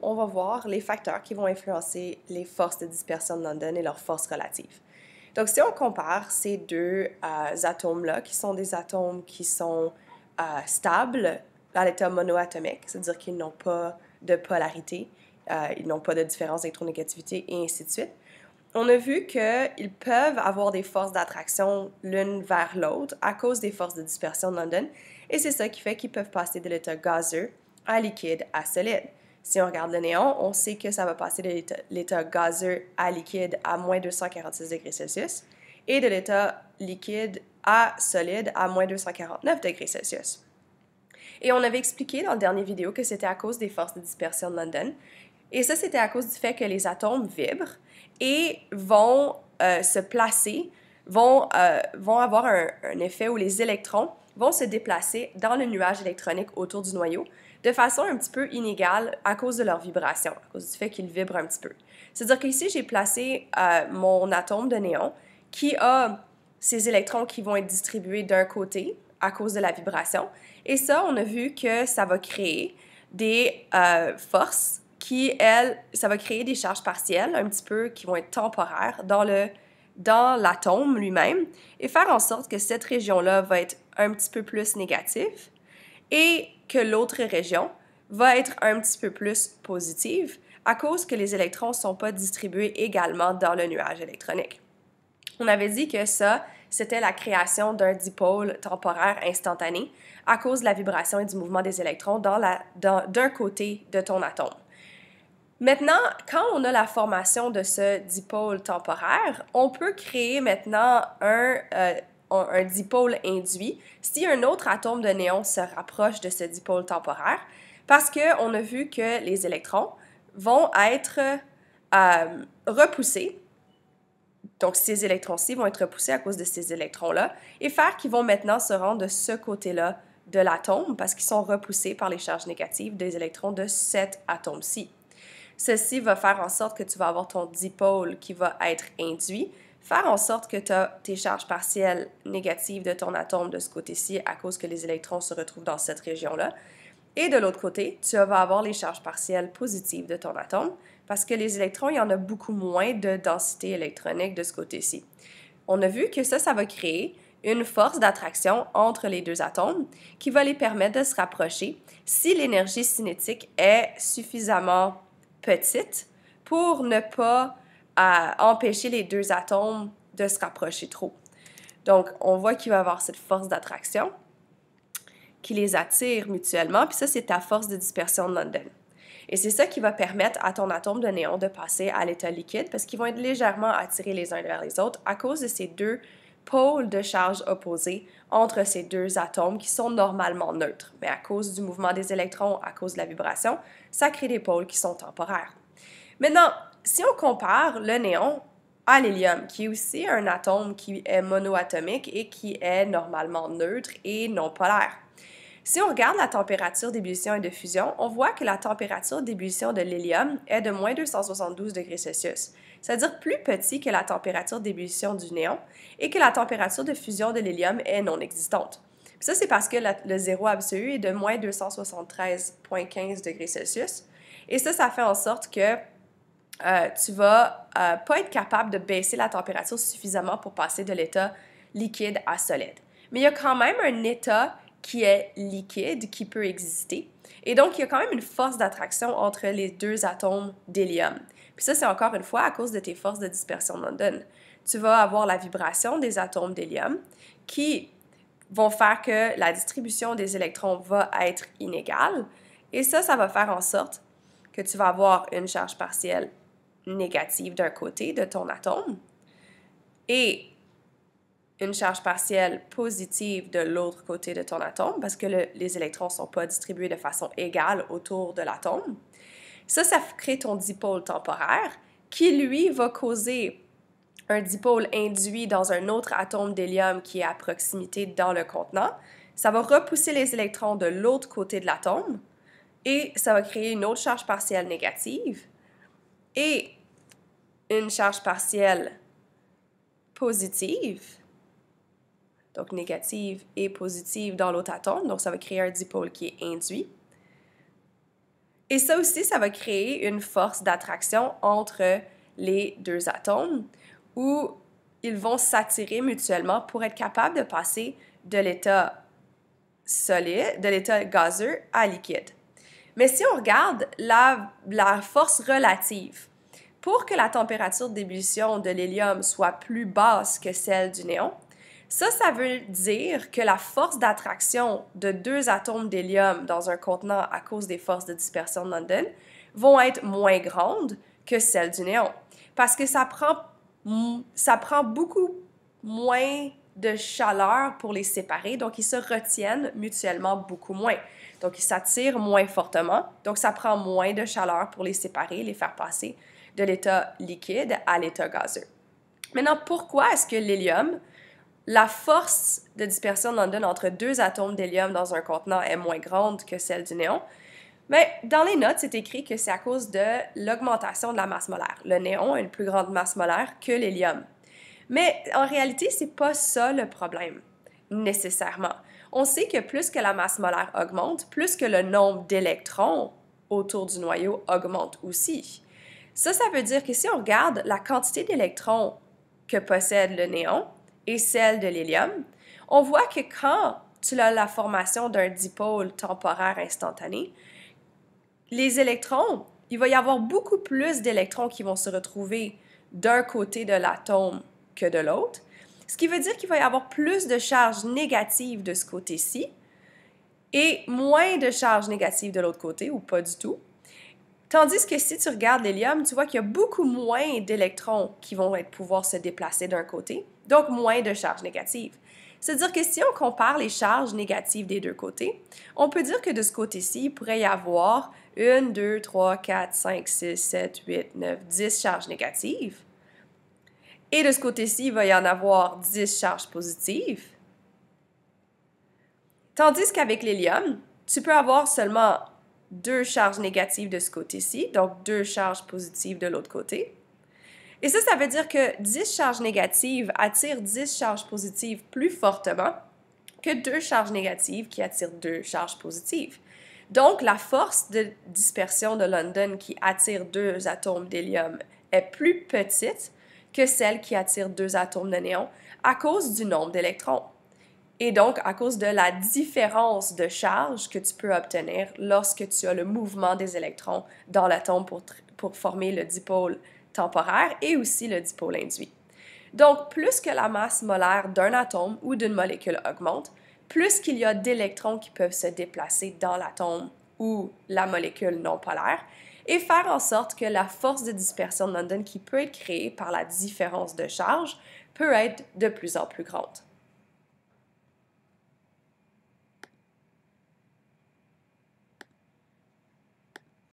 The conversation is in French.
on va voir les facteurs qui vont influencer les forces de dispersion de London et leurs forces relatives. Donc, si on compare ces deux atomes-là, qui sont des atomes qui sont stables à l'état monoatomique, c'est-à-dire qu'ils n'ont pas de polarité, ils n'ont pas de différence d'électronégativité et ainsi de suite, on a vu qu'ils peuvent avoir des forces d'attraction l'une vers l'autre à cause des forces de dispersion de London, et c'est ça qui fait qu'ils peuvent passer de l'état gazeux à liquide à solide. Si on regarde le néon, on sait que ça va passer de l'état gazeux à liquide à moins 246 degrés Celsius et de l'état liquide à solide à moins 249 degrés Celsius. Et on avait expliqué dans la dernière vidéo que c'était à cause des forces de dispersion de London. Et ça, c'était à cause du fait que les atomes vibrent et vont se placer, vont avoir un effet où les électrons vont se déplacer dans le nuage électronique autour du noyau de façon un petit peu inégale à cause de leur vibration, à cause du fait qu'ils vibrent un petit peu. C'est-à-dire qu'ici, j'ai placé mon atome de néon qui a ces électrons qui vont être distribués d'un côté à cause de la vibration. Et ça, on a vu que ça va créer des forces qui, ça va créer des charges partielles un petit peu qui vont être temporaires dans l'atome lui-même et faire en sorte que cette région-là va être un petit peu plus négative et que l'autre région va être un petit peu plus positive à cause que les électrons ne sont pas distribués également dans le nuage électronique. On avait dit que ça, c'était la création d'un dipôle temporaire instantané à cause de la vibration et du mouvement des électrons d'un côté de ton atome. Maintenant, quand on a la formation de ce dipôle temporaire, on peut créer maintenant un dipôle induit si un autre atome de néon se rapproche de ce dipôle temporaire, parce qu'on a vu que les électrons vont être repoussés. Donc, ces électrons-ci vont être repoussés à cause de ces électrons-là et faire qu'ils vont maintenant se rendre de ce côté-là de l'atome parce qu'ils sont repoussés par les charges négatives des électrons de cet atome-ci. Ceci va faire en sorte que tu vas avoir ton dipôle qui va être induit, faire en sorte que tu as tes charges partielles négatives de ton atome de ce côté-ci à cause que les électrons se retrouvent dans cette région-là. Et de l'autre côté, tu vas avoir les charges partielles positives de ton atome parce que les électrons, il y en a beaucoup moins de densité électronique de ce côté-ci. On a vu que ça va créer une force d'attraction entre les deux atomes qui va les permettre de se rapprocher si l'énergie cinétique est suffisamment petite pour ne pas empêcher les deux atomes de se rapprocher trop. Donc, on voit qu'il va y avoir cette force d'attraction qui les attire mutuellement, puis ça, c'est ta force de dispersion de London. Et c'est ça qui va permettre à ton atome de néon de passer à l'état liquide parce qu'ils vont être légèrement attirés les uns vers les autres à cause de ces deux pôles de charge opposés entre ces deux atomes qui sont normalement neutres. Mais à cause du mouvement des électrons, à cause de la vibration, ça crée des pôles qui sont temporaires. Maintenant, si on compare le néon à l'hélium, qui est aussi un atome qui est monoatomique et qui est normalement neutre et non polaire. Si on regarde la température d'ébullition et de fusion, on voit que la température d'ébullition de l'hélium est de moins 272 degrés Celsius, c'est-à-dire plus petit que la température d'ébullition du néon et que la température de fusion de l'hélium est non existante. Puis ça, c'est parce que le zéro absolu est de moins 273,15 degrés Celsius. Et ça fait en sorte que tu vas pas être capable de baisser la température suffisamment pour passer de l'état liquide à solide. Mais il y a quand même un état qui est liquide, qui peut exister. Et donc, il y a quand même une force d'attraction entre les deux atomes d'hélium. Puis ça, c'est encore une fois à cause de tes forces de dispersion de London. Tu vas avoir la vibration des atomes d'hélium qui vont faire que la distribution des électrons va être inégale. Et ça va faire en sorte que tu vas avoir une charge partielle négative d'un côté de ton atome et une charge partielle positive de l'autre côté de ton atome parce que les électrons ne sont pas distribués de façon égale autour de l'atome. Ça crée ton dipôle temporaire qui, lui, va causer un dipôle induit dans un autre atome d'hélium qui est à proximité dans le contenant. Ça va repousser les électrons de l'autre côté de l'atome et ça va créer une autre charge partielle négative et une charge partielle positive, donc négative et positive dans l'autre atome, donc ça va créer un dipôle qui est induit. Et ça aussi, ça va créer une force d'attraction entre les deux atomes où ils vont s'attirer mutuellement pour être capables de passer de l'état solide, de l'état gazeux à liquide. Mais si on regarde la force relative, pour que la température d'ébullition de l'hélium soit plus basse que celle du néon, ça veut dire que la force d'attraction de deux atomes d'hélium dans un contenant à cause des forces de dispersion de London vont être moins grandes que celles du néon. Parce que ça prend beaucoup moins de chaleur pour les séparer, donc ils se retiennent mutuellement beaucoup moins. Donc ils s'attirent moins fortement, donc ça prend moins de chaleur pour les séparer, les faire passer de l'état liquide à l'état gazeux. Maintenant, pourquoi est-ce que l'hélium, la force de dispersion de London entre deux atomes d'hélium dans un contenant est moins grande que celle du néon? Bien, dans les notes, c'est écrit que c'est à cause de l'augmentation de la masse molaire. Le néon a une plus grande masse molaire que l'hélium. Mais en réalité, c'est pas ça le problème, nécessairement. On sait que plus que la masse molaire augmente, plus que le nombre d'électrons autour du noyau augmente aussi. Ça veut dire que si on regarde la quantité d'électrons que possède le néon et celle de l'hélium, on voit que quand tu as la formation d'un dipôle temporaire instantané, les électrons, il va y avoir beaucoup plus d'électrons qui vont se retrouver d'un côté de l'atome que de l'autre, ce qui veut dire qu'il va y avoir plus de charges négatives de ce côté-ci et moins de charges négatives de l'autre côté, ou pas du tout. Tandis que si tu regardes l'hélium, tu vois qu'il y a beaucoup moins d'électrons qui vont pouvoir se déplacer d'un côté, donc moins de charges négatives. C'est-à-dire que si on compare les charges négatives des deux côtés, on peut dire que de ce côté-ci, il pourrait y avoir 1, 2, 3, 4, 5, 6, 7, 8, 9, 10 charges négatives. Et de ce côté-ci, il va y en avoir 10 charges positives. Tandis qu'avec l'hélium, tu peux avoir seulement 2 charges négatives de ce côté-ci, donc 2 charges positives de l'autre côté. Et ça veut dire que 10 charges négatives attirent 10 charges positives plus fortement que 2 charges négatives qui attirent 2 charges positives. Donc, la force de dispersion de London qui attire 2 atomes d'hélium est plus petite que celle qui attire 2 atomes de néon à cause du nombre d'électrons. Et donc, à cause de la différence de charge que tu peux obtenir lorsque tu as le mouvement des électrons dans l'atome pour former le dipôle temporaire et aussi le dipôle induit. Donc, plus que la masse molaire d'un atome ou d'une molécule augmente, plus qu'il y a d'électrons qui peuvent se déplacer dans l'atome ou la molécule non polaire et faire en sorte que la force de dispersion de London qui peut être créée par la différence de charge peut être de plus en plus grande.